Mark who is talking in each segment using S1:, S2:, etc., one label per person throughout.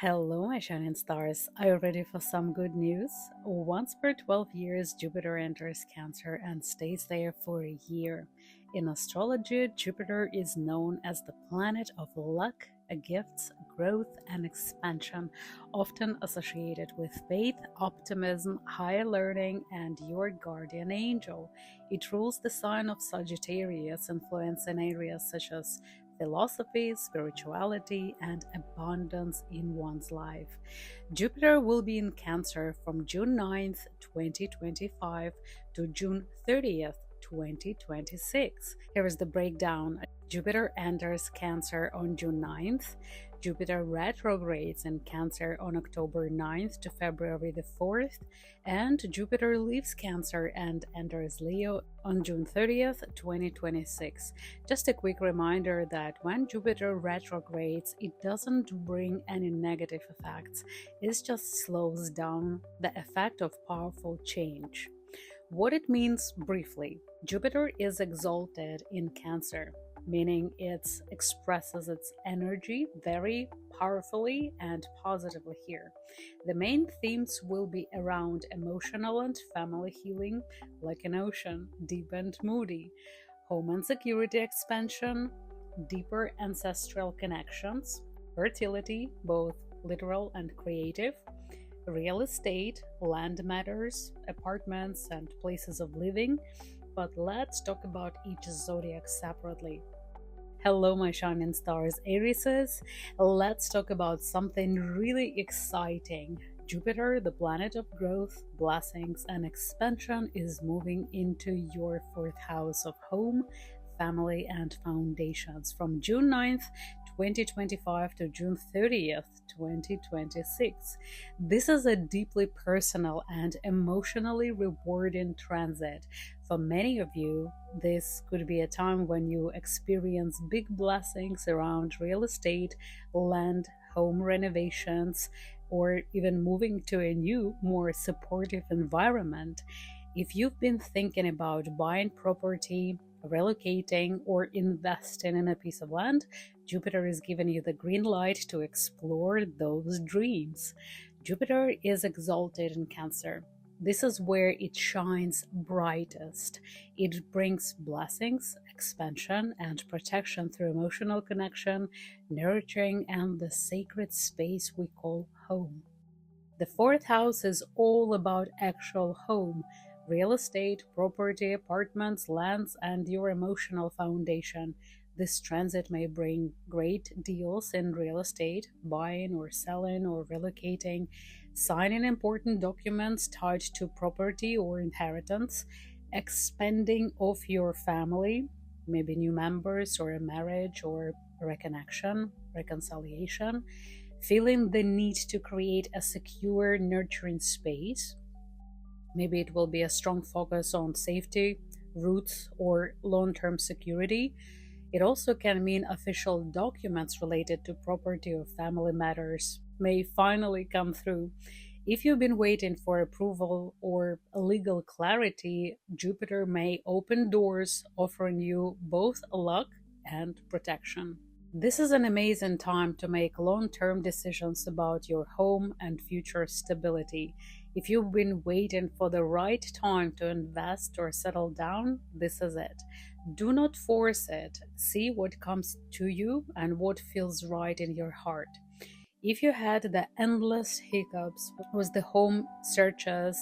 S1: Hello, my shining stars. Are you ready for some good news? Once per 12 years, Jupiter enters Cancer and stays there for a year. In astrology, Jupiter is known as the planet of luck, gifts, growth, and expansion, often associated with faith, optimism, higher learning, and your guardian angel. It rules the sign of Sagittarius, influencing areas such as philosophy, spirituality, and abundance in one's life. Jupiter will be in Cancer from June 9th, 2025 to June 30th, 2026. Here is the breakdown. Jupiter enters Cancer on June 9th. Jupiter retrogrades in Cancer on October 9th to February the 4th, and Jupiter leaves Cancer and enters Leo on June 30th, 2026. Just a quick reminder that when Jupiter retrogrades, it doesn't bring any negative effects. It just slows down the effect of powerful change. What it means briefly: Jupiter is exalted in Cancer, meaning it expresses its energy very powerfully and positively here. The main themes will be around emotional and family healing, like an ocean, deep and moody, home and security expansion, deeper ancestral connections, fertility, both literal and creative, real estate, land matters, apartments, and places of living. But let's talk about each zodiac separately. Hello, my shining stars, Aries. Let's talk about something really exciting. Jupiter, the planet of growth, blessings, and expansion, is moving into your fourth house of home, family, and foundations from June 9th, 2025 to June 30th, 2026. This is a deeply personal and emotionally rewarding transit. For many of you, this could be a time when you experience big blessings around real estate, land, home renovations, or even moving to a new, more supportive environment. If you've been thinking about buying property, relocating, or investing in a piece of land, Jupiter is giving you the green light to explore those dreams. Jupiter is exalted in Cancer. This is where it shines brightest. It brings blessings, expansion, and protection through emotional connection, nurturing, and the sacred space we call home. The fourth house is all about actual home, real estate, property, apartments, lands, and your emotional foundation. This transit may bring great deals in real estate, buying or selling or relocating, signing important documents tied to property or inheritance, expanding of your family, maybe new members or a marriage or reconnection, reconciliation, feeling the need to create a secure, nurturing space. Maybe it will be a strong focus on safety, roots, or long-term security. It also can mean official documents related to property or family matters may finally come through. If you've been waiting for approval or legal clarity, Jupiter may open doors, offering you both luck and protection. This is an amazing time to make long-term decisions about your home and future stability. If you've been waiting for the right time to invest or settle down, this is it. Do not force it. See what comes to you and what feels right in your heart. If you had the endless hiccups with the home searches,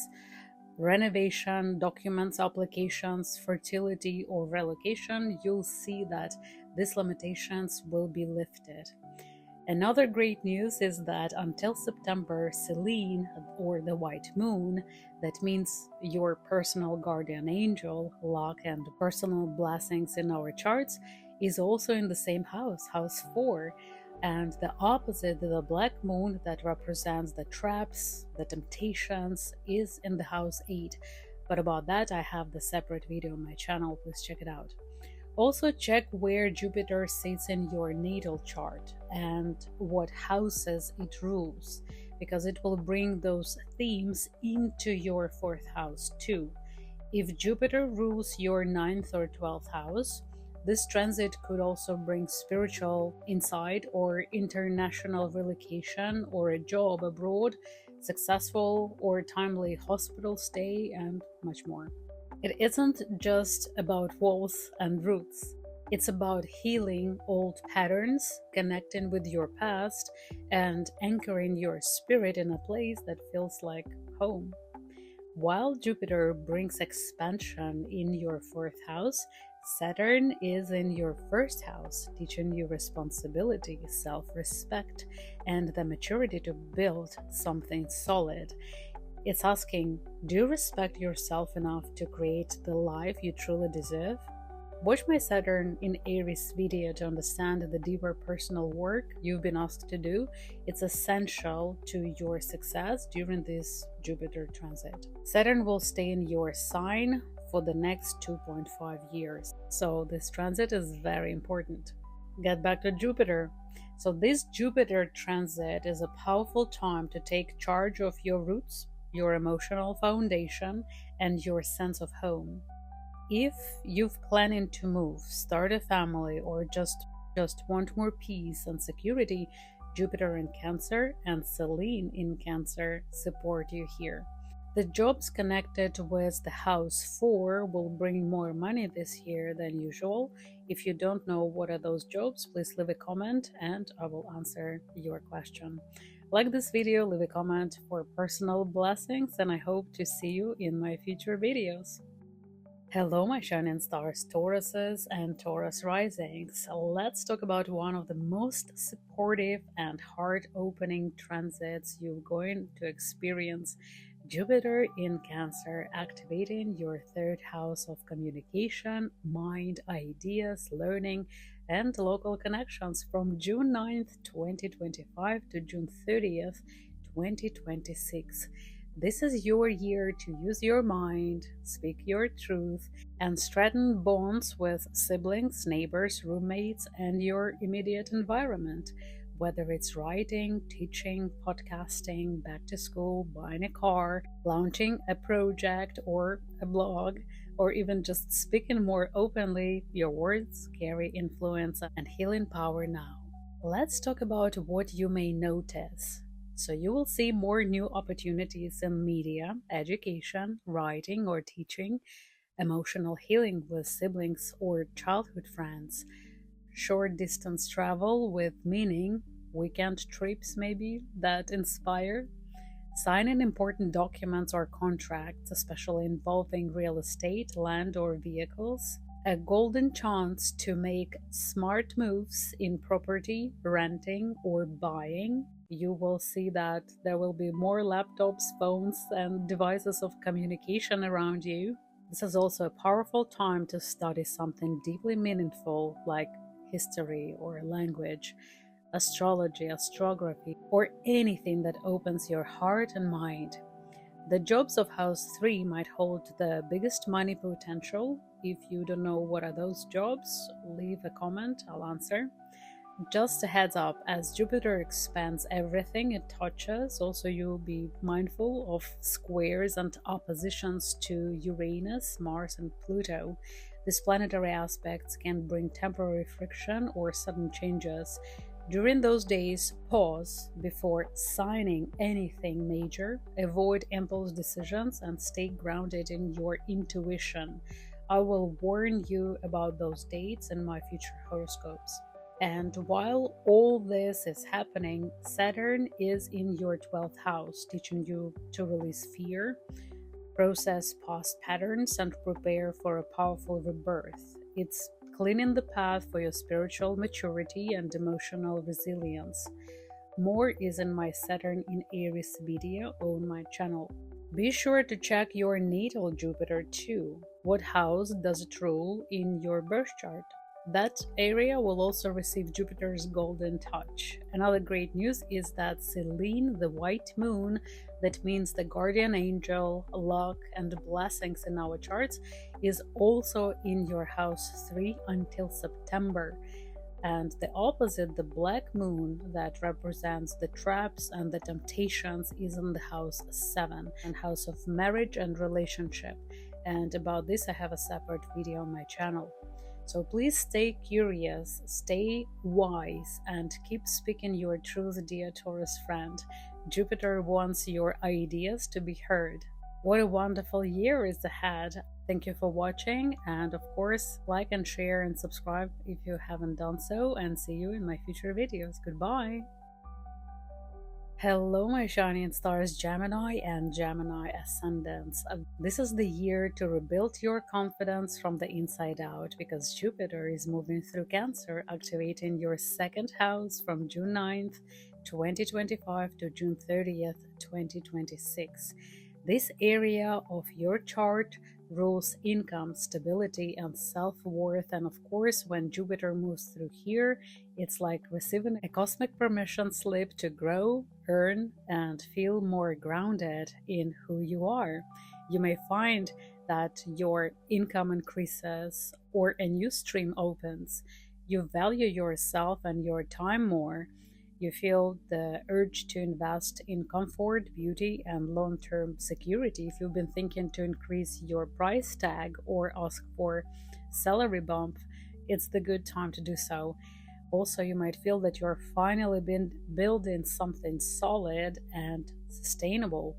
S1: renovation, documents, applications, fertility, or relocation, you'll see that these limitations will be lifted. Another great news is that until September, Selene, or the white moon, that means your personal guardian angel, luck, and personal blessings in our charts, is also in the same house, house 4. And the opposite, the black moon that represents the traps, the temptations, is in the house 8. But about that, I have the separate video on my channel. Please check it out. Also check where Jupiter sits in your natal chart and what houses it rules, because it will bring those themes into your fourth house too. If Jupiter rules your 9th or 12th house, This transit could also bring spiritual insight or international relocation or a job abroad, successful or timely hospital stay, and much more. It isn't just about walls and roots. It's about healing old patterns, connecting with your past, and anchoring your spirit in a place that feels like home. While Jupiter brings expansion in your fourth house, Saturn is in your first house, teaching you responsibility, self-respect, and the maturity to build something solid. It's asking, do you respect yourself enough to create the life you truly deserve? Watch my Saturn in Aries video to understand the deeper personal work you've been asked to do. It's essential to your success during this Jupiter transit. Saturn will stay in your sign for the next 2.5 years, so this transit is very important. Get back to Jupiter. So this Jupiter transit is a powerful time to take charge of your roots, your emotional foundation, and your sense of home. If you've planning to move, start a family, or just want more peace and security, Jupiter in Cancer and Selene in Cancer support you here. The jobs connected with the house 4 will bring more money this year than usual. If you don't know what are those jobs, please leave a comment and I will answer your question. Like this video, leave a comment for personal blessings, and I hope to see you in my future videos. Hello my shining stars, Tauruses and Taurus risings. Let's talk about one of the most supportive and heart-opening transits you're going to experience. Jupiter in Cancer, activating your third house of communication, mind, ideas, learning, and local connections from June 9th, 2025 to June 30th, 2026. This is your year to use your mind, speak your truth, and strengthen bonds with siblings, neighbors, roommates, and your immediate environment. Whether it's writing, teaching, podcasting, back to school, buying a car, launching a project or a blog, or even just speaking more openly, your words carry influence and healing power now. Let's talk about what you may notice. So you will see more new opportunities in media, education, writing or teaching, emotional healing with siblings or childhood friends, short distance travel with meaning, weekend trips maybe that inspire, signing important documents or contracts, especially involving real estate, land or vehicles, a golden chance to make smart moves in property, renting or buying. You will see that there will be more laptops, phones, and devices of communication around you. This is also a powerful time to study something deeply meaningful like history or language, astrology, astrography, or anything that opens your heart and mind. The jobs of House 3 might hold the biggest money potential. If you don't know what are those jobs, leave a comment, I'll answer. Just a heads up, as Jupiter expands everything it touches, also you'll be mindful of squares and oppositions to Uranus, Mars, and Pluto. These planetary aspects can bring temporary friction or sudden changes. During those days, pause before signing anything major, avoid impulse decisions, and stay grounded in your intuition. I will warn you about those dates in my future horoscopes. And while all this is happening, Saturn is in your 12th house, teaching you to release fear, process past patterns, and prepare for a powerful rebirth. It's cleaning the path for your spiritual maturity and emotional resilience. More is in my Saturn in Aries video on my channel. Be sure to check your natal Jupiter too. What house does it rule in your birth chart? That area will also receive Jupiter's golden touch. Another great news is that Selene, the white moon, that means the guardian angel, luck, and blessings in our charts, is also in your house 3 until September. And the opposite, the black moon, that represents the traps and the temptations, is in the house 7, and house of marriage and relationship. And about this I have a separate video on my channel. So please stay curious, stay wise, and keep speaking your truth, dear Taurus friend. Jupiter wants your ideas to be heard. What a wonderful year is ahead. Thank you for watching, and of course, like and share and subscribe if you haven't done so, and see you in my future videos. Goodbye. Hello, my shining stars, Gemini and Gemini ascendants. This is the year to rebuild your confidence from the inside out, because Jupiter is moving through Cancer, activating your second house from June 9th, 2025 to June 30th, 2026. This area of your chart rules income, stability, and self-worth. And of course, when Jupiter moves through here, it's like receiving a cosmic permission slip to grow, earn, and feel more grounded in who you are. You may find that your income increases or a new stream opens. You value yourself and your time more. You feel the urge to invest in comfort, beauty, and long-term security. If you've been thinking to increase your price tag or ask for salary bump, it's the good time to do so. Also, you might feel that you're finally been building something solid and sustainable.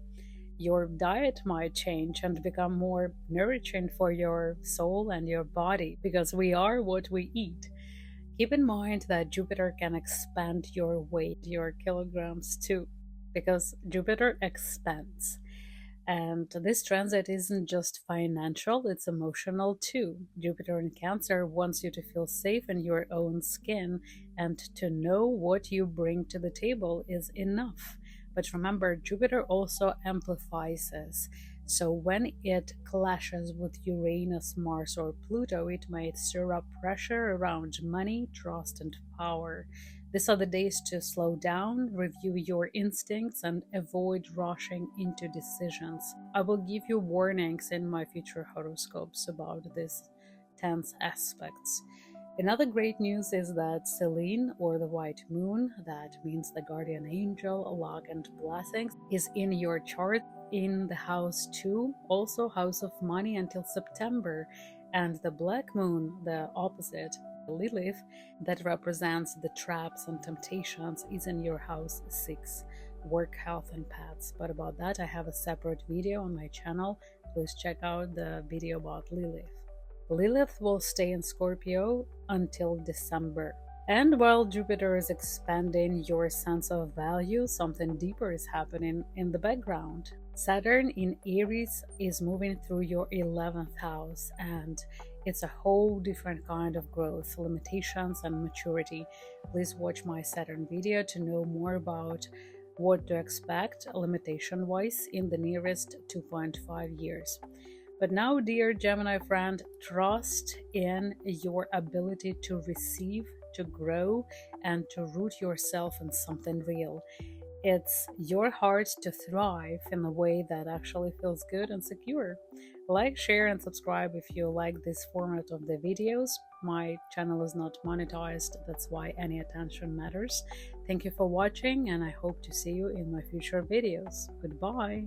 S1: Your diet might change and become more nourishing for your soul and your body, because we are what we eat. Keep in mind that Jupiter can expand your weight, your kilograms too, because Jupiter expands. And this transit isn't just financial, it's emotional too. Jupiter in Cancer wants you to feel safe in your own skin, and to know what you bring to the table is enough. But remember, Jupiter also amplifies us. So when it clashes with Uranus, Mars, or Pluto, it might stir up pressure around money, trust, and power. These are the days to slow down, review your instincts, and avoid rushing into decisions. I will give you warnings in my future horoscopes about these tense aspects. Another great news is that Selene, or the white moon, that means the guardian angel, luck, and blessings, is in your chart in the house 2, also house of money, until September. And the black moon, the opposite, Lilith, that represents the traps and temptations, is in your house 6, work, health, and pets. But about that, I have a separate video on my channel. Please check out the video about Lilith. Lilith will stay in Scorpio until December. And while Jupiter is expanding your sense of value, something deeper is happening in the background. Saturn in Aries is moving through your 11th house, and it's a whole different kind of growth, limitations, and maturity. Please watch my Saturn video to know more about what to expect limitation-wise in the nearest 2.5 years. But now, dear Gemini friend, trust in your ability to receive, to grow, and to root yourself in something real. It's your heart to thrive in a way that actually feels good and secure. Like, share, and subscribe if you like this format of the videos. My channel is not monetized, that's why any attention matters. Thank you for watching, and I hope to see you in my future videos. Goodbye.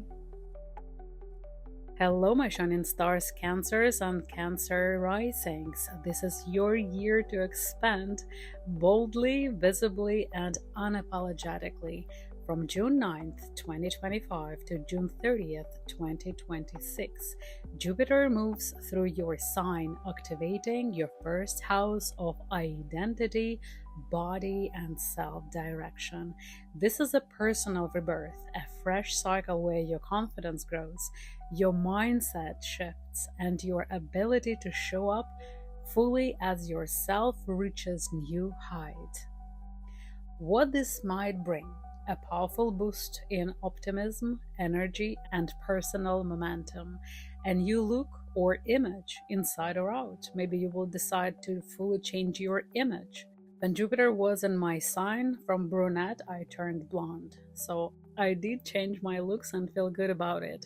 S1: Hello, my shining stars, Cancers and Cancer risings. This is your year to expand boldly, visibly, and unapologetically. From June 9th, 2025 to June 30th, 2026, Jupiter moves through your sign, activating your first house of identity, body, and self-direction. This is a personal rebirth, a fresh cycle where your confidence grows, your mindset shifts, and your ability to show up fully as yourself reaches new heights. What this might bring: a powerful boost in optimism, energy, and personal momentum, a new look or image, inside or out. Maybe you will decide to fully change your image. When Jupiter was in my sign, from brunette I turned blonde, so I did change my looks and feel good about it.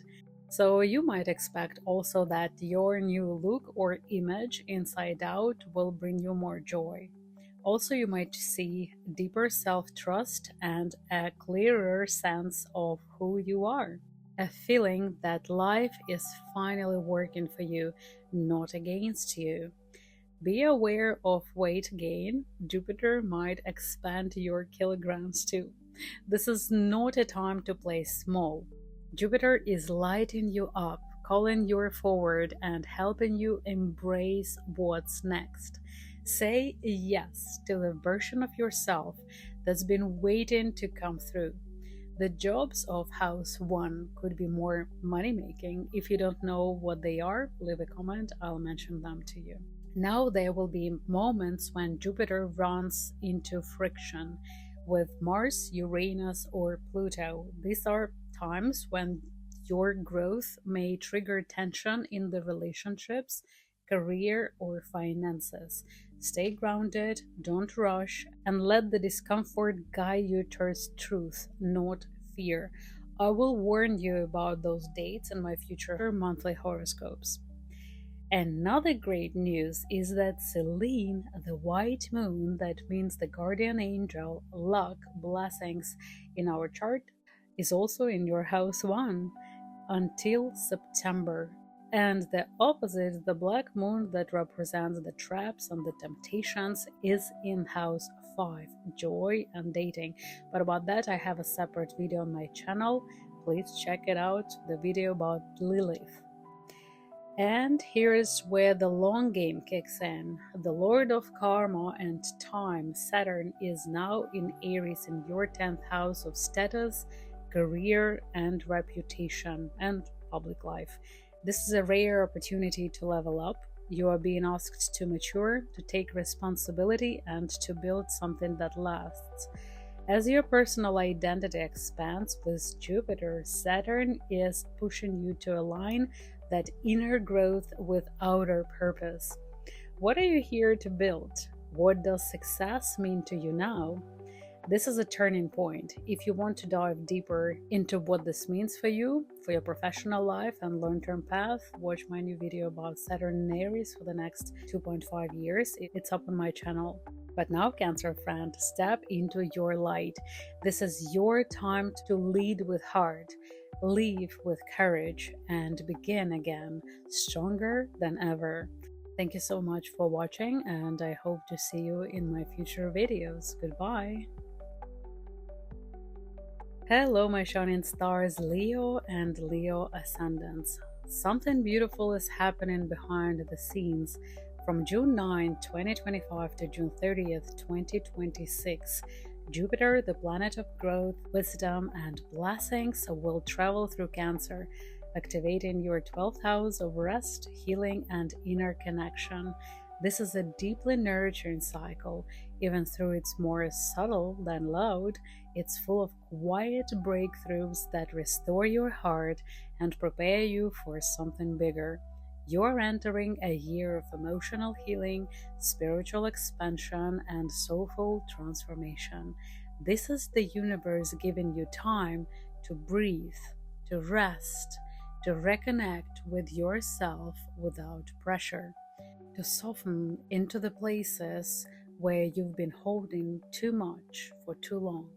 S1: So you might expect also that your new look or image, inside out, will bring you more joy. Also, you might see deeper self-trust and a clearer sense of who you are. A feeling that life is finally working for you, not against you. Be aware of weight gain. Jupiter might expand your kilograms too. This is not a time to play small. Jupiter is lighting you up, calling you forward, and helping you embrace what's next. Say yes to the version of yourself that's been waiting to come through. The jobs of House 1 could be more money making. If you don't know what they are, leave a comment, I'll mention them to you. Now there will be moments when Jupiter runs into friction with Mars, Uranus, or Pluto. These are times when your growth may trigger tension in the relationships, career, or finances. Stay grounded, don't rush, and let the discomfort guide you towards truth, not fear. I will warn you about those dates in my future monthly horoscopes. Another great news is that Selene, the white moon, that means the guardian angel, luck, blessings in our chart, is also in your house 1 until September. And the opposite, the black moon that represents the traps and the temptations, is in house 5, joy and dating. But about that, I have a separate video on my channel. Please check it out, the video about Lilith. And here is where the long game kicks in. The Lord of Karma and Time, Saturn, is now in Aries in your 10th house of status, career, and reputation, and public life. This is a rare opportunity to level up. You are being asked to mature, to take responsibility, and to build something that lasts. As your personal identity expands with Jupiter, Saturn is pushing you to align that inner growth with outer purpose. What are you here to build? What does success mean to you now? This is a turning point. If you want to dive deeper into what this means for you, for your professional life and long-term path, watch my new video about Saturn and Aries for the next 2.5 years. It's up on my channel. But now, Cancer friend, step into your light. This is your time to lead with heart, leave with courage, and begin again, stronger than ever. Thank you so much for watching, and I hope to see you in my future videos. Goodbye. Hello, my shining stars, Leo and Leo ascendants. Something beautiful is happening behind the scenes. From June 9, 2025 to June 30th, 2026, Jupiter, the planet of growth, wisdom, and blessings, will travel through Cancer, activating your 12th house of rest, healing, and inner connection. This is a deeply nurturing cycle. Even though it's more subtle than loud, it's full of quiet breakthroughs that restore your heart and prepare you for something bigger. You're entering a year of emotional healing, spiritual expansion, and soulful transformation. This is the universe giving you time to breathe, to rest, to reconnect with yourself without pressure, to soften into the places where you've been holding too much for too long.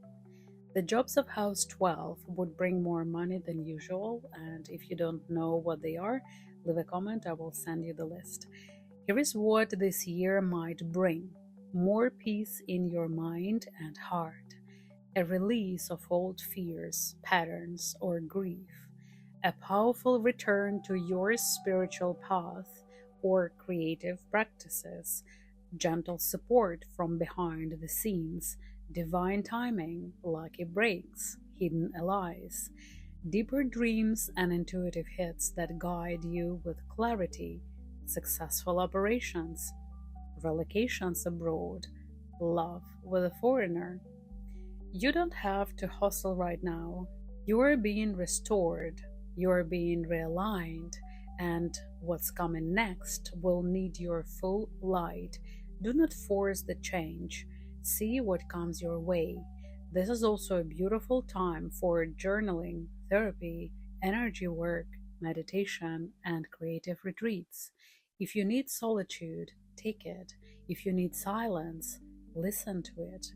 S1: The jobs of House 12 would bring more money than usual, and if you don't know what they are, leave a comment, I will send you the list. Here is what this year might bring: more peace in your mind and heart, a release of old fears, patterns, or grief, a powerful return to your spiritual path or creative practices, gentle support from behind the scenes, divine timing, lucky breaks, hidden allies, deeper dreams and intuitive hits that guide you with clarity, successful operations, relocations abroad, love with a foreigner. You don't have to hustle right now. You are being restored, you are being realigned, and what's coming next will need your full light. Do not force the change. See what comes your way. This is also a beautiful time for journaling, therapy, energy work, meditation, and creative retreats. If you need solitude, take it. If you need silence, listen to it.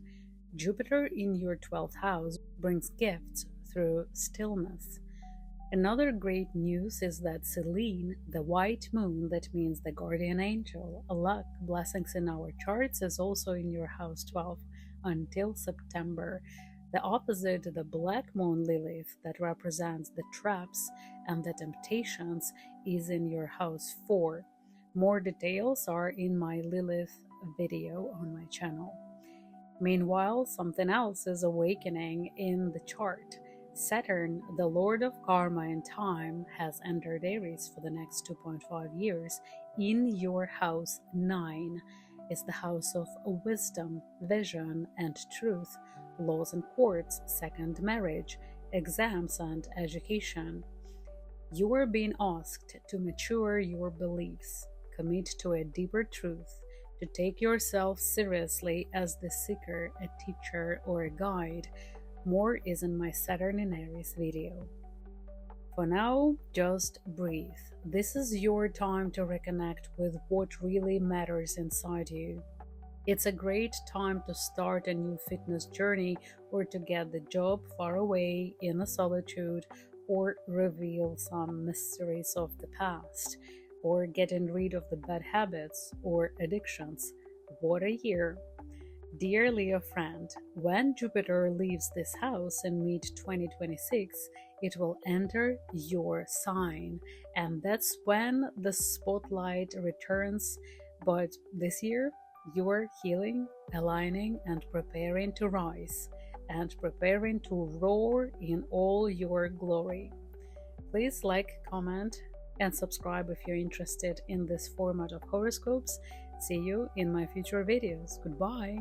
S1: Jupiter in your 12th house brings gifts through stillness. Another great news is that Selene, the white moon, that means the guardian angel, luck, blessings in our charts, is also in your house 12 until September. The opposite, the black moon Lilith, that represents the traps and the temptations, is in your house 4. More details are in my Lilith video on my channel. Meanwhile, something else is awakening in the chart. Saturn, the lord of karma and time, has entered Aries for the next 2.5 years in your house 9. It's the house of wisdom, vision, and truth, laws and courts, second marriage, exams, and education. You are being asked to mature your beliefs, commit to a deeper truth, to take yourself seriously as the seeker, a teacher, or a guide. More is in my Saturn in Aries video. For now, just breathe. This is your time to reconnect with what really matters inside you. It's a great time to start a new fitness journey, or to get the job far away in a solitude, or reveal some mysteries of the past, or getting rid of the bad habits or addictions. What a year! Dear Leo friend, when Jupiter leaves this house in mid-2026, it will enter your sign, and that's when the spotlight returns. But this year, you are healing, aligning, and preparing to rise, and preparing to roar in all your glory. Please like, comment, and subscribe if you're interested in this format of horoscopes. See you in my future videos. Goodbye.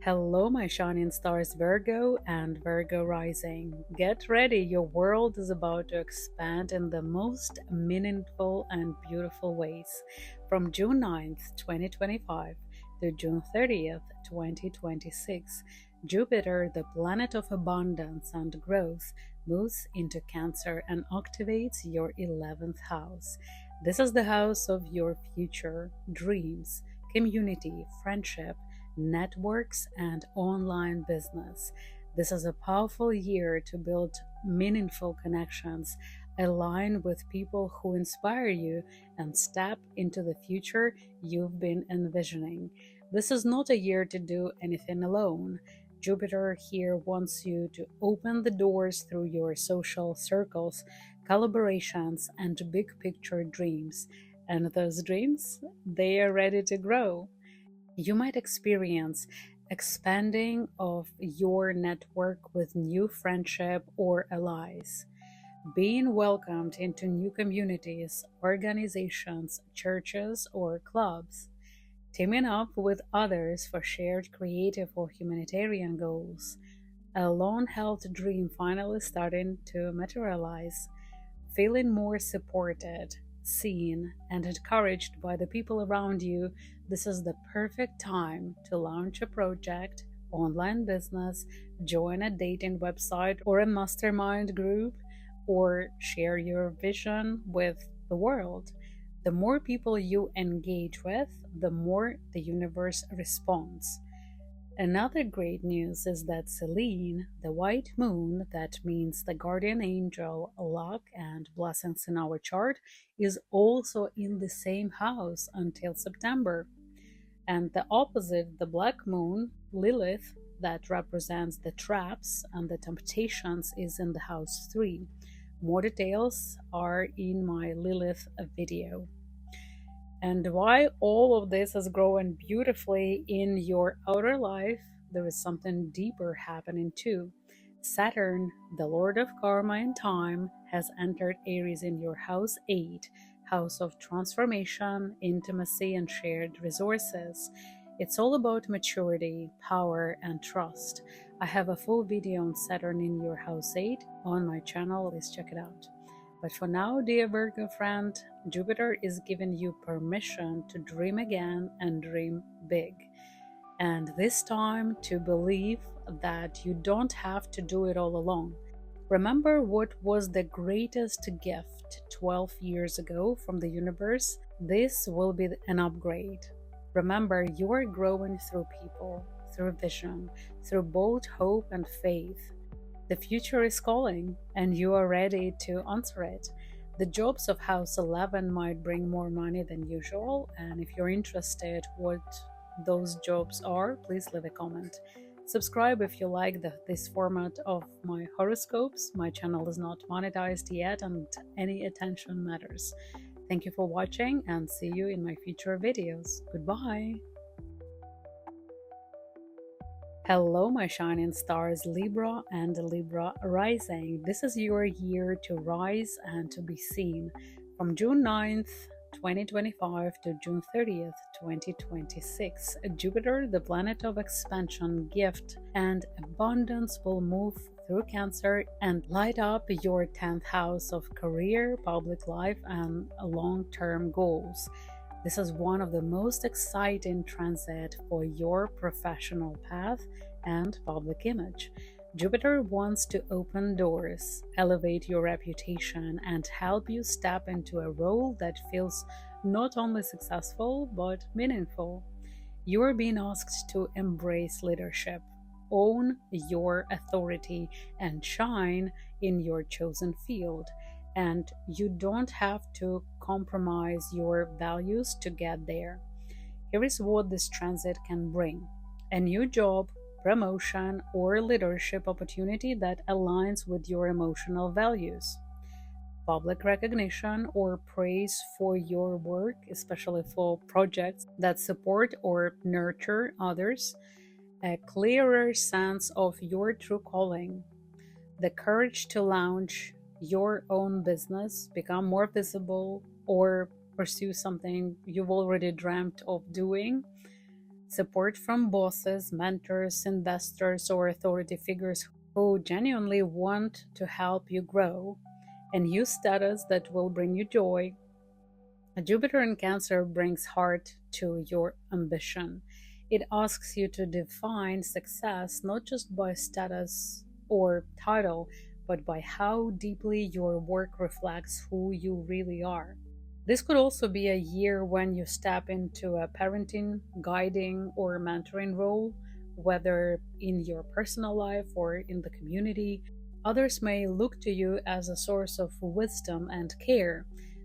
S1: Hello, my shining stars Virgo and Virgo rising. Get ready, your world is about to expand in the most meaningful and beautiful ways. From June 9th, 2025 to June 30th, 2026, Jupiter, the planet of abundance and growth, moves into Cancer and activates your 11th house. This is the house of your future, dreams, community, friendship, networks, and online business. This is a powerful year to build meaningful connections, align with people who inspire you, and step into the future you've been envisioning. This is not a year to do anything alone. Jupiter here wants you to open the doors through your social circles, collaborations, and big picture dreams. And those dreams, they are ready to grow. You might experience expanding of your network with new friendship or allies, being welcomed into new communities, organizations, churches, or clubs, teaming up with others for shared creative or humanitarian goals, a long-held dream finally starting to materialize, feeling more supported, seen, and encouraged by the people around you. This is the perfect time to launch a project, online business, join a dating website or a mastermind group, or share your vision with the world. The more people you engage with, the more the universe responds. Another great news is that Selene, the white moon, that means the guardian angel, luck, and blessings in our chart, is also in the same house until September. And the opposite, the black moon, Lilith, that represents the traps and the temptations, is in the house 3. More details are in my Lilith video. And while all of this is growing beautifully in your outer life, there is something deeper happening too. Saturn, the lord of karma and time, has entered Aries in your house 8, house of transformation, intimacy, and shared resources. It's all about maturity, power, and trust. I have a full video on Saturn in your house 8 on my channel. Please check it out. But for now, dear Virgo friend, Jupiter is giving you permission to dream again and dream big. And this time to believe that you don't have to do it all alone. Remember what was the greatest gift 12 years ago from the universe? This will be an upgrade. Remember, you are growing through people, through vision, through both hope and faith. The future is calling, and you are ready to answer it. The jobs of House 11 might bring more money than usual, and if you're interested what those jobs are, please leave a comment. Subscribe if you like this format of my horoscopes. My channel is not monetized yet, and any attention matters. Thank you for watching, and see you in my future videos. Goodbye! Hello, my shining stars, Libra and Libra rising. This is your year to rise and to be seen. From June 9th, 2025 to June 30th, 2026, Jupiter, the planet of expansion, gift, and abundance, will move through Cancer and light up your 10th house of career, public life, and long-term goals. This is one of the most exciting transits for your professional path and public image. Jupiter wants to open doors, elevate your reputation, and help you step into a role that feels not only successful but meaningful. You are being asked to embrace leadership, own your authority, and shine in your chosen field. And you don't have to compromise your values to get there. Here is what this transit can bring: a new job, promotion, or leadership opportunity that aligns with your emotional values. Public recognition or praise for your work, especially for projects that support or nurture others. A clearer sense of your true calling. The courage to launch your own business, become more visible, or pursue something you've already dreamt of doing. Support from bosses, mentors, investors, or authority figures who genuinely want to help you grow. A new status that will bring you joy. Jupiter in Cancer brings heart to your ambition. It asks you to define success not just by status or title, but by how deeply your work reflects who you really are. This could also be a year when you step into a parenting, guiding, or mentoring role, whether in your personal life or in the community. Others may look to you as a source of wisdom and care.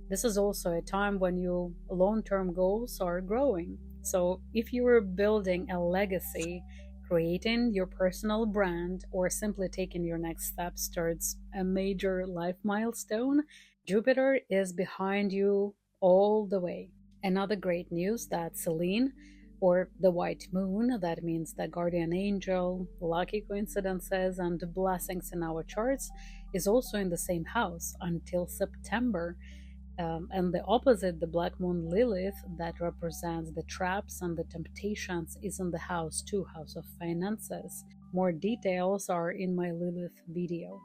S1: This is also a time when your long-term goals are growing. So if you are building a legacy, creating your personal brand, or simply taking your next steps towards a major life milestone, Jupiter is behind you all the way. Another great news that Selene, or the white moon, that means the guardian angel, lucky coincidences, and blessings in our charts, is also in the same house until September. And the opposite, the black moon Lilith, that represents the traps and the temptations, is in the house 2, house of finances. More details are in my Lilith video.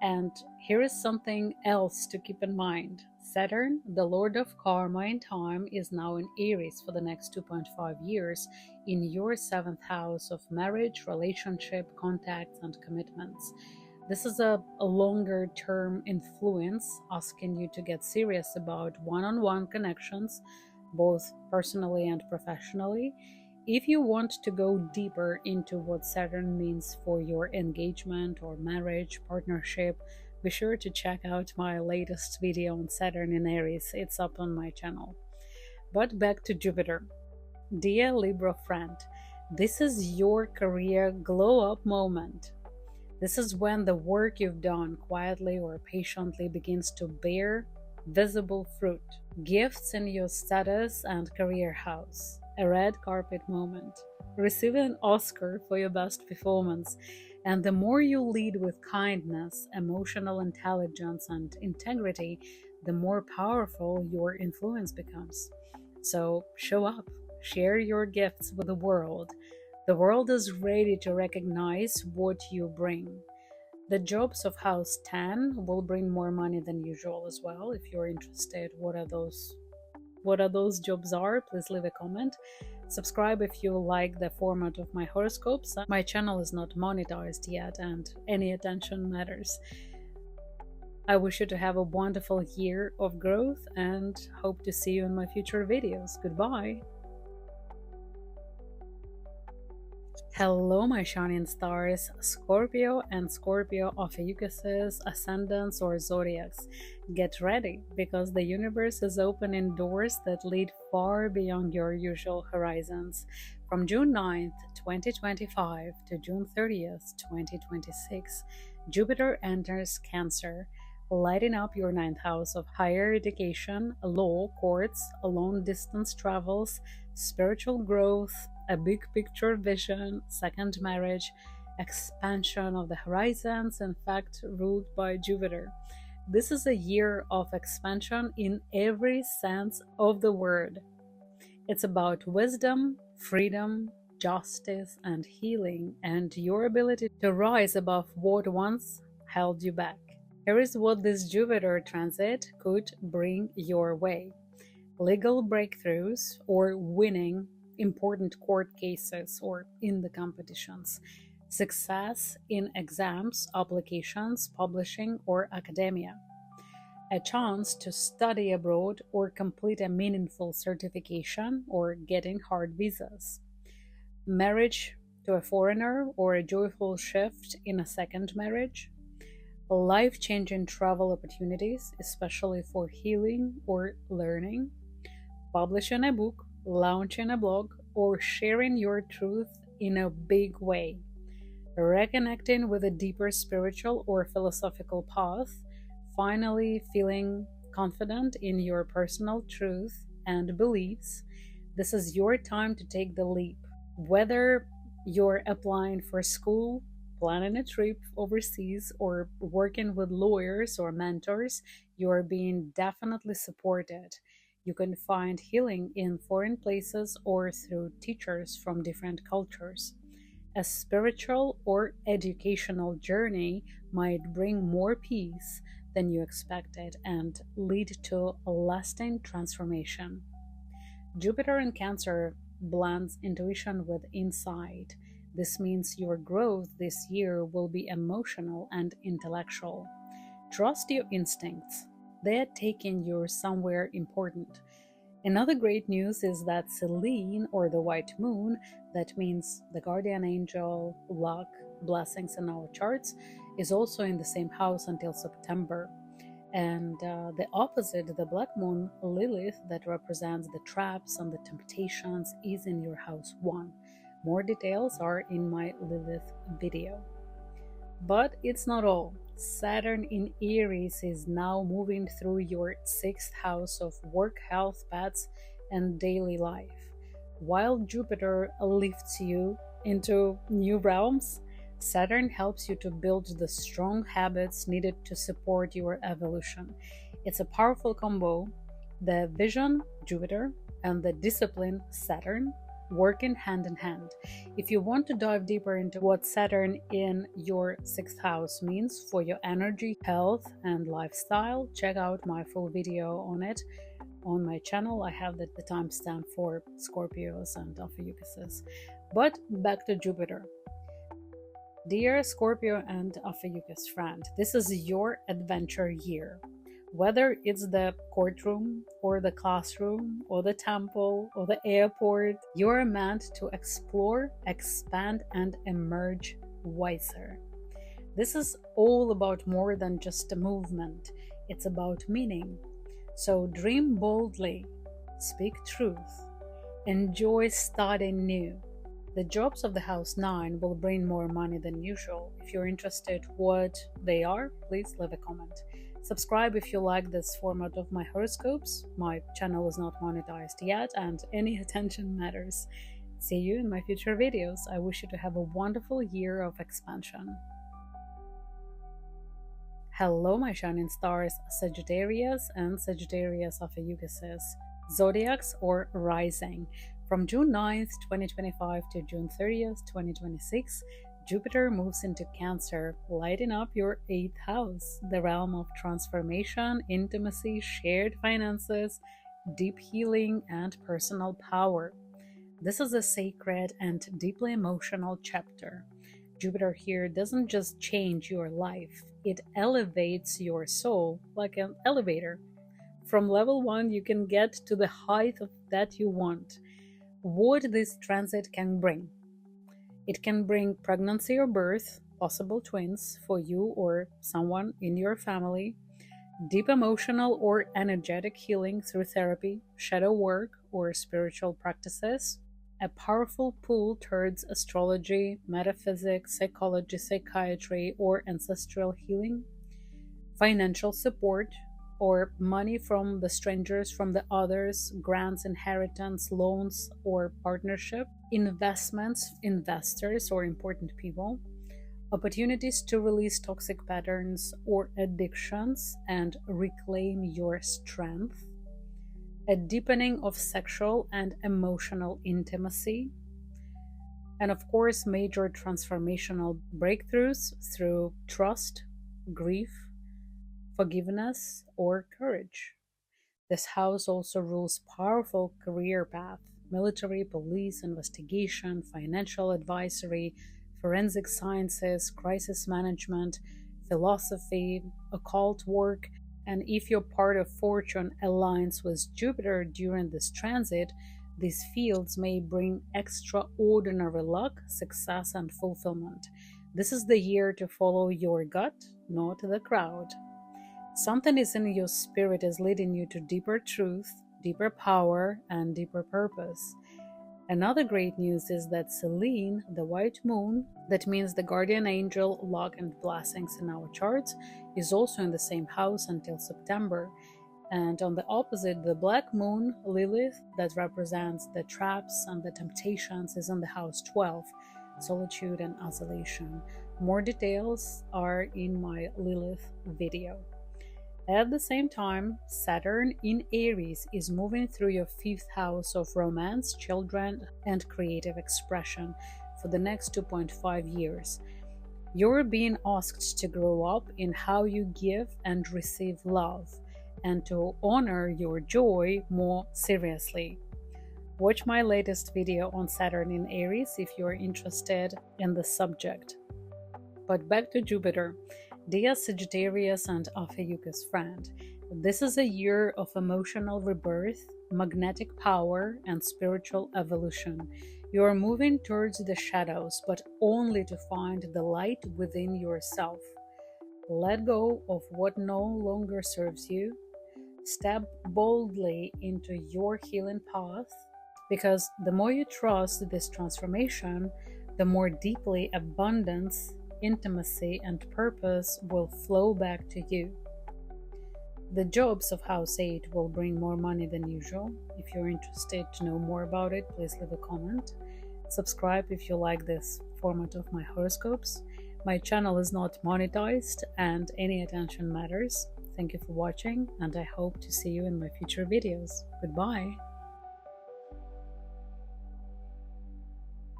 S1: And here is something else to keep in mind. Saturn, the lord of karma and time, is now in Aries for the next 2.5 years in your 7th house of marriage, relationship, contacts, and commitments. This is a longer-term influence, asking you to get serious about one-on-one connections, both personally and professionally. If you want to go deeper into what Saturn means for your engagement or marriage, partnership, be sure to check out my latest video on Saturn in Aries. It's up on my channel. But back to Jupiter. Dear Libra friend, this is your career glow-up moment. This is when the work you've done quietly or patiently begins to bear visible fruit. Gifts in your status and career house. A red carpet moment. Receiving an Oscar for your best performance. And the more you lead with kindness, emotional intelligence, and integrity, the more powerful your influence becomes. So show up, share your gifts with the world. The world is ready to recognize what you bring. The jobs of House 10 will bring more money than usual as well. If you're interested, what are those jobs are, please leave a comment. Subscribe if you like the format of my horoscopes. My channel is not monetized yet, and any attention matters. I wish you to have a wonderful year of growth and hope to see you in my future videos. Goodbye! Hello, my shining stars, Scorpio and Scorpio ophiuchuses, ascendants, or zodiacs. Get ready because the universe is opening doors that lead far beyond your usual horizons. From June 9th, 2025 to June 30th, 2026, Jupiter enters Cancer, lighting up your ninth house of higher education, law, courts, long distance travels, spiritual growth, a big picture vision, second marriage, expansion of the horizons, in fact, ruled by Jupiter. This is a year of expansion in every sense of the word. It's about wisdom, freedom, justice, and healing, and your ability to rise above what once held you back. Here is what this Jupiter transit could bring your way: legal breakthroughs or winning important court cases or in the competitions, success in exams, applications, publishing, or academia, a chance to study abroad or complete a meaningful certification or getting hard visas, marriage to a foreigner or a joyful shift in a second marriage, life-changing travel opportunities, especially for healing or learning, publishing a book, launching a blog, or sharing your truth in a big way, reconnecting with a deeper spiritual or philosophical path, finally feeling confident in your personal truth and beliefs. This is your time to take the leap. Whether you're applying for school, planning a trip overseas, or working with lawyers or mentors, you're being definitely supported. You can find healing in foreign places or through teachers from different cultures. A spiritual or educational journey might bring more peace than you expected and lead to a lasting transformation. Jupiter in Cancer blends intuition with insight. This means your growth this year will be emotional and intellectual. Trust your instincts. They're taking you somewhere important. Another great news is that Selene, or the white moon, that means the guardian angel, luck, blessings in our charts, is also in the same house until September. And the opposite, the black moon, Lilith, that represents the traps and the temptations, is in your house 1. More details are in my Lilith video. But it's not all. Saturn in Aries is now moving through your 6th house of work, health, pets, and daily life. While Jupiter lifts you into new realms, Saturn helps you to build the strong habits needed to support your evolution. It's a powerful combo. The vision, Jupiter, and the discipline, Saturn, working hand in hand. If you want to dive deeper into what Saturn in your 6th house means for your energy, health, and lifestyle, check out my full video on it on my channel. I have the timestamp for Scorpios and Ophiuchuses. But back to Jupiter. Dear Scorpio and Ophiuchus friend, this is your adventure year. Whether it's the courtroom or the classroom or the temple or the airport, you're meant to explore, expand, and emerge wiser. This is all about more than just a movement. It's about meaning. So dream boldly, speak truth, enjoy starting new. The jobs of the house 9 will bring more money than usual. If you're interested what they are, please leave a comment. Subscribe if you like this format of my horoscopes. My channel is not monetized yet and any attention matters. See you in my future videos. I wish you to have a wonderful year of expansion. Hello, my shining stars, Sagittarius and Sagittarius ophiuchuses, zodiacs or rising. From June 9th, 2025 to June 30th, 2026, Jupiter moves into Cancer, lighting up your 8th house, the realm of transformation, intimacy, shared finances, deep healing, and personal power. This is a sacred and deeply emotional chapter. Jupiter here doesn't just change your life, it elevates your soul like an elevator. From level 1, you can get to the height that you want. What this transit can bring: It can bring pregnancy or birth, possible twins for you or someone in your family, deep emotional or energetic healing through therapy, shadow work, or spiritual practices, a powerful pull towards astrology, metaphysics, psychology, psychiatry, or ancestral healing, financial support, or money from the strangers, from the others, grants, inheritance, loans, or partnership, investments, investors, or important people, opportunities to release toxic patterns or addictions and reclaim your strength, a deepening of sexual and emotional intimacy, and of course, major transformational breakthroughs through trust, grief, forgiveness, or courage. This house also rules powerful career path, military, police, investigation, financial advisory, forensic sciences, crisis management, philosophy, occult work, and if your part of fortune aligns with Jupiter during this transit, these fields may bring extraordinary luck, success, and fulfillment. This is the year to follow your gut, not the crowd. Something is in your spirit is leading you to deeper truth, deeper power, and deeper purpose. Another great news is that Selene, the white moon, that means the guardian angel, luck, and blessings in our charts, is also in the same house until September. And on the opposite, the black moon, Lilith, that represents the traps and the temptations, is in the house 12, solitude and isolation. More details are in my Lilith video. At the same time, Saturn in Aries is moving through your 5th house of romance, children, and creative expression for the next 2.5 years. You're being asked to grow up in how you give and receive love, and to honor your joy more seriously. Watch my latest video on Saturn in Aries if you're interested in the subject. But back to Jupiter. Dear Sagittarius and OPHIUCHUS friend, this is a year of emotional rebirth, magnetic power, and spiritual evolution. You are moving towards the shadows, but only to find the light within yourself. Let go of what no longer serves you. Step boldly into your healing path, because the more you trust this transformation, the more deeply abundance, intimacy, and purpose will flow back to you. The jobs of House 8 will bring more money than usual. If you're interested to know more about it, please leave a comment. Subscribe if you like this format of my horoscopes. My channel is not monetized and any attention matters. Thank you for watching, and I hope to see you in my future videos. Goodbye!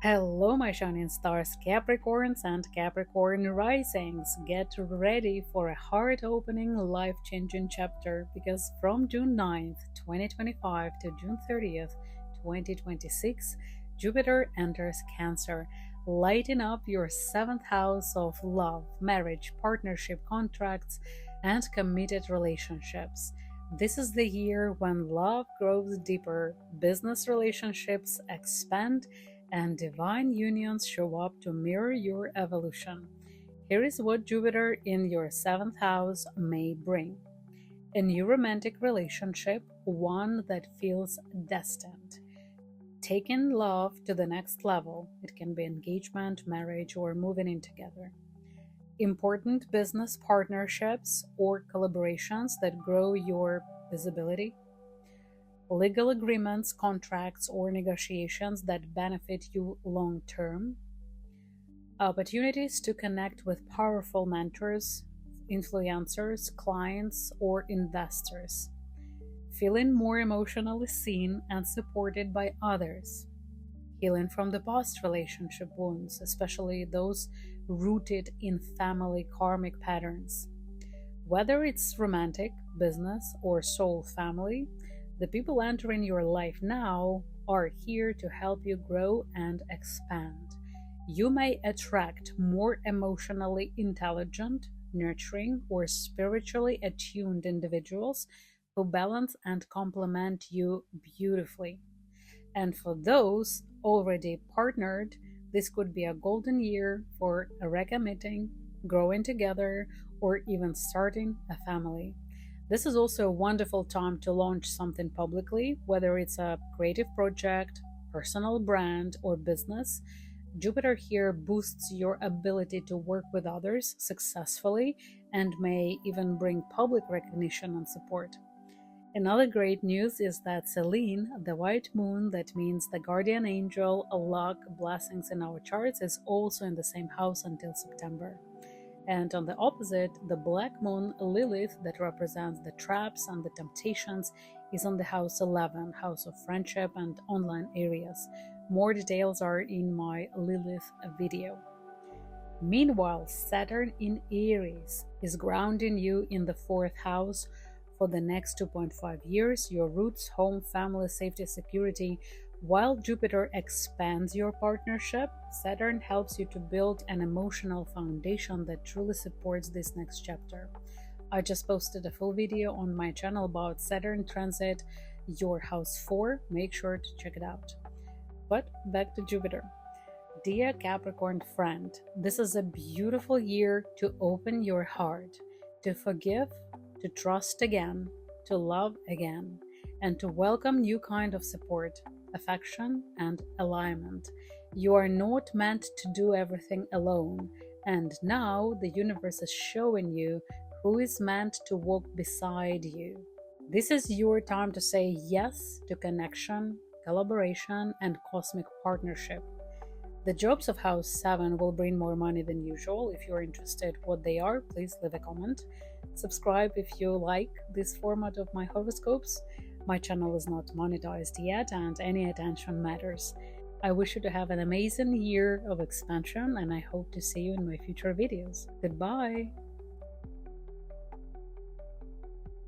S1: Hello my shining stars, Capricorns and Capricorn risings. Get ready for a heart-opening, life-changing chapter, because from June 9th, 2025 to June 30th, 2026, Jupiter enters Cancer, lighting up your 7th house of love, marriage, partnership, contracts, and committed relationships. This is the year when love grows deeper, business relationships expand, and divine unions show up to mirror your evolution. Here is what Jupiter in your 7th house may bring. A new romantic relationship, one that feels destined. Taking love to the next level. It can be engagement, marriage, or moving in together. Important business partnerships or collaborations that grow your visibility. Legal agreements, contracts, or negotiations that benefit you long term. Opportunities to connect with powerful mentors, influencers, clients, or investors. Feeling more emotionally seen and supported by others. Healing from the past relationship wounds, especially those rooted in family karmic patterns. Whether it's romantic, business, or soul family, the people entering your life now are here to help you grow and expand. You may attract more emotionally intelligent, nurturing, or spiritually attuned individuals who balance and complement you beautifully. And for those already partnered, this could be a golden year for recommitting, growing together, or even starting a family. This is also a wonderful time to launch something publicly, whether it's a creative project, personal brand, or business. Jupiter here boosts your ability to work with others successfully and may even bring public recognition and support. Another great news is that Selene, the white moon that means the guardian angel, luck, blessings in our charts, is also in the same house until September. And on the opposite, the black moon Lilith, that represents the traps and the temptations, is on the house 11, house of friendship and online areas. More details are in my Lilith video. Meanwhile, Saturn in Aries is grounding you in the 4th house for the next 2.5 years, your roots, home, family, safety, security. While Jupiter expands your partnership, Saturn helps you to build an emotional foundation that truly supports this next chapter. I just posted a full video on my channel about Saturn transit your house 4. Make sure to check it out. But back to Jupiter. Dear Capricorn friend, this is a beautiful year to open your heart, to forgive, to trust again, to love again, and to welcome new kind of support, affection, and alignment. You are not meant to do everything alone, and now the universe is showing you who is meant to walk beside you. This is your time to say yes to connection, collaboration, and cosmic partnership. The jobs of House 7 will bring more money than usual. If you're interested what they are, please leave a comment. Subscribe if you like this format of my horoscopes. My channel is not monetized yet and any attention matters. I wish you to have an amazing year of expansion and I hope to see you in my future videos. Goodbye!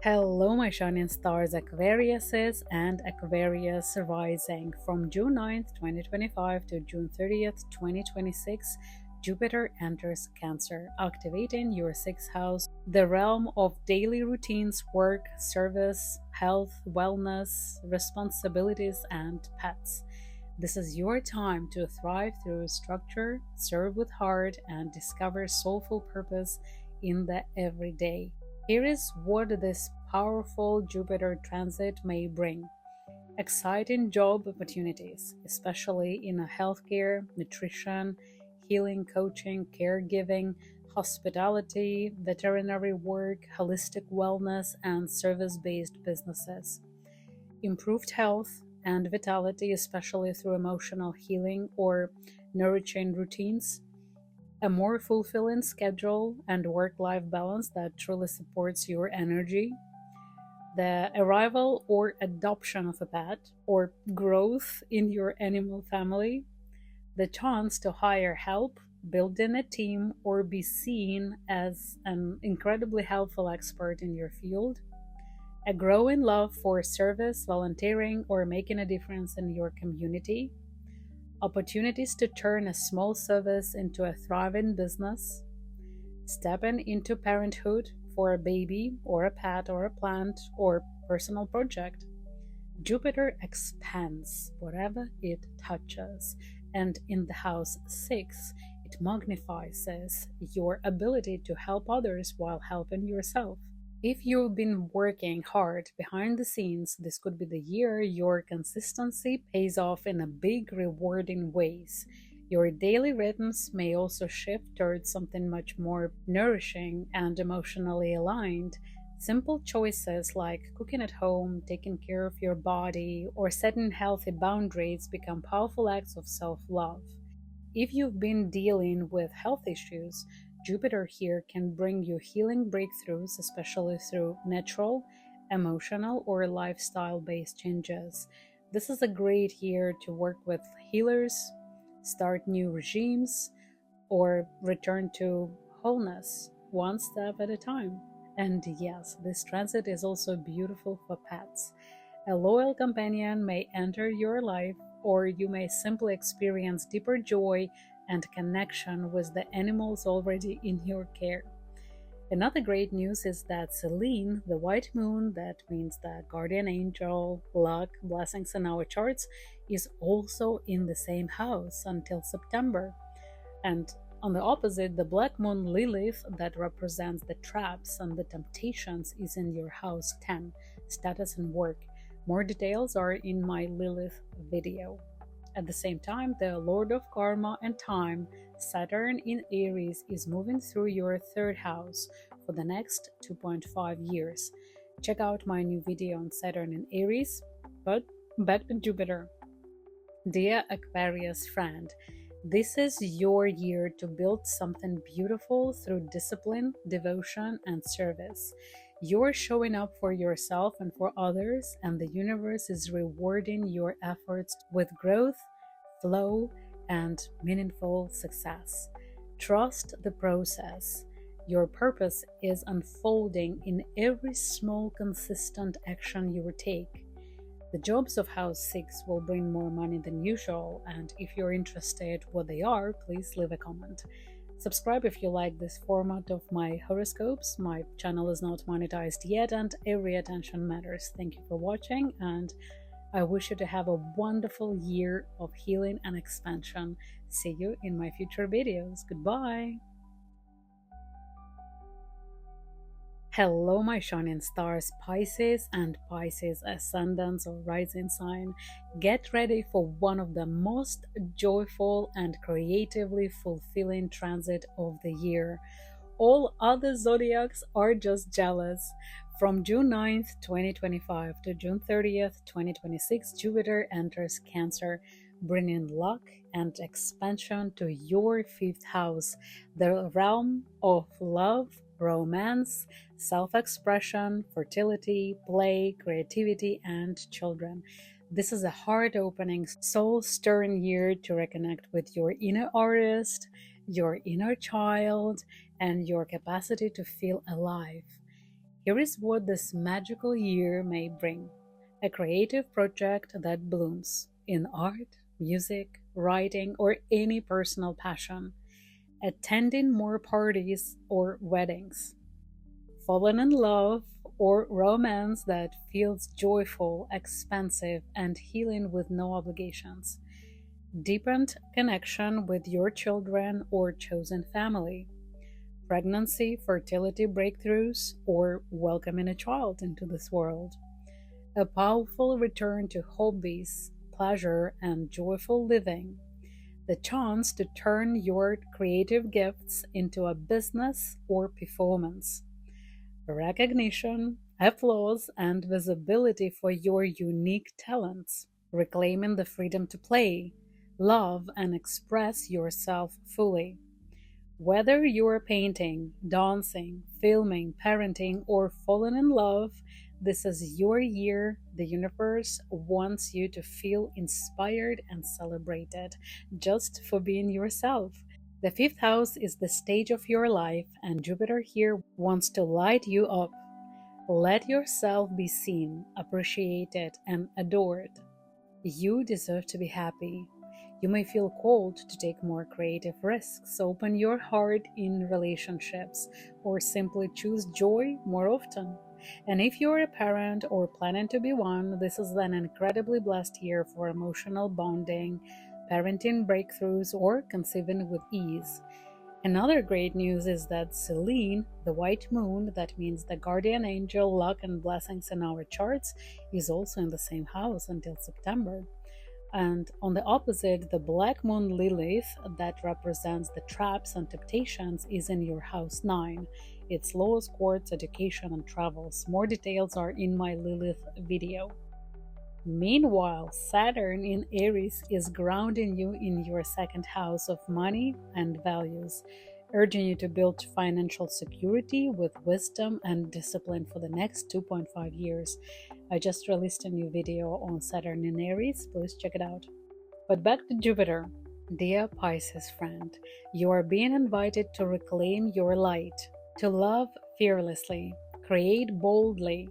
S1: Hello my shining stars, Aquariuses and Aquarius rising. From June 9th, 2025 to June 30th, 2026, Jupiter enters Cancer, activating your 6th house, the realm of daily routines, work, service, health, wellness, responsibilities, and pets. This is your time to thrive through structure, serve with heart, and discover soulful purpose in the everyday. Here is what this powerful Jupiter transit may bring. Exciting job opportunities, especially in healthcare, nutrition, healing, coaching, caregiving, hospitality, veterinary work, holistic wellness, and service-based businesses. Improved health and vitality, especially through emotional healing or nourishing routines. A more fulfilling schedule and work-life balance that truly supports your energy. The arrival or adoption of a pet or growth in your animal family. The chance to hire help, build in a team, or be seen as an incredibly helpful expert in your field. A growing love for service, volunteering, or making a difference in your community. Opportunities to turn a small service into a thriving business, stepping into parenthood for a baby or a pet or a plant or personal project. Jupiter expands whatever it touches, and in the house 6, it magnifies your ability to help others while helping yourself. If you've been working hard behind the scenes, this could be the year your consistency pays off in a big, rewarding ways. Your daily rhythms may also shift towards something much more nourishing and emotionally aligned. Simple choices like cooking at home, taking care of your body, or setting healthy boundaries become powerful acts of self-love. If you've been dealing with health issues, Jupiter here can bring you healing breakthroughs, especially through natural, emotional, or lifestyle-based changes. This is a great year to work with healers, start new regimes, or return to wholeness, one step at a time. And yes, this transit is also beautiful for pets. A loyal companion may enter your life, or you may simply experience deeper joy and connection with the animals already in your care. Another great news is that Selene, the white moon, that means the guardian angel, luck, blessings in our charts, is also in the same house until September. And on the opposite, the black moon Lilith, that represents the traps and the temptations, is in your house 10, status and work. More details are in my Lilith video. At the same time, the Lord of Karma and Time, Saturn in Aries, is moving through your third house for the next 2.5 years. Check out my new video on Saturn in Aries, but back to Jupiter. Dear Aquarius friend, this is your year to build something beautiful through discipline, devotion, and service. You're showing up for yourself and for others, and the universe is rewarding your efforts with growth, flow, and meaningful success. Trust the process. Your purpose is unfolding in every small, consistent action you take. The jobs of House 6 will bring more money than usual, and if you're interested what they are, please leave a comment. Subscribe if you like this format of my horoscopes. My channel is not monetized yet, and every attention matters. Thank you for watching, and I wish you to have a wonderful year of healing and expansion. See you in my future videos. Goodbye! Hello, my shining stars, Pisces and Pisces ascendants or rising sign. Get ready for one of the most joyful and creatively fulfilling transit of the year. All other zodiacs are just jealous. From June 9th, 2025 to June 30th, 2026, Jupiter enters Cancer, bringing luck and expansion to your fifth house, the realm of love, romance, self-expression, fertility, play, creativity, and children. This is a heart-opening, soul-stirring year to reconnect with your inner artist, your inner child, and your capacity to feel alive. Here is what this magical year may bring: a creative project that blooms in art, music, writing, or any personal passion. Attending more parties or weddings. Falling in love or romance that feels joyful, expansive, and healing with no obligations. Deepened connection with your children or chosen family. Pregnancy, fertility breakthroughs, or welcoming a child into this world. A powerful return to hobbies, pleasure, and joyful living. The chance to turn your creative gifts into a business or performance. Recognition, applause, and visibility for your unique talents. Reclaiming the freedom to play, love, and express yourself fully. Whether you're painting, dancing, filming, parenting, or falling in love, this is your year. The universe wants you to feel inspired and celebrated just for being yourself. The fifth house is the stage of your life, and Jupiter here wants to light you up. Let yourself be seen, appreciated, and adored. You deserve to be happy. You may feel called to take more creative risks, open your heart in relationships, or simply choose joy more often. And if you're a parent or planning to be one, this is an incredibly blessed year for emotional bonding, parenting breakthroughs, or conceiving with ease. Another great news is that Selene, the white moon, that means the guardian angel, luck, and blessings in our charts, is also in the same house until September. And on the opposite, the black moon Lilith, that represents the traps and temptations, is in your house 9. It's laws, courts, education, and travels. More details are in my Lilith video. Meanwhile, Saturn in Aries is grounding you in your second house of money and values, urging you to build financial security with wisdom and discipline for the next 2.5 years. I just released a new video on Saturn in Aries, please check it out. But back to Jupiter. Dear Pisces friend, you are being invited to reclaim your light, to love fearlessly, create boldly,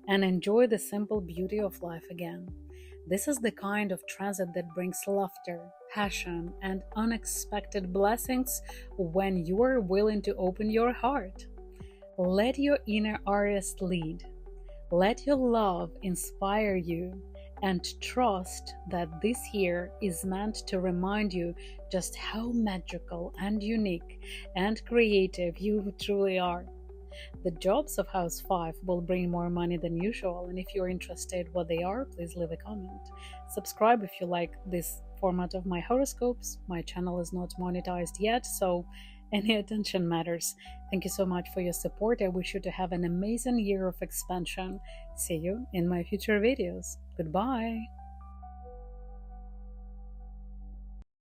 S1: and enjoy the simple beauty of life again. This is the kind of transit that brings laughter, passion, and unexpected blessings when you are willing to open your heart. Let your inner Aries lead. Let your love inspire you, and trust that this year is meant to remind you just how magical and unique and creative you truly are. The jobs of House 5 will bring more money than usual, and if you're interested what they are, please leave a comment. Subscribe if you like this format of my horoscopes. My channel is not monetized yet, so any attention matters. Thank you so much for your support. I wish you to have an amazing year of expansion. See you in my future videos. Goodbye.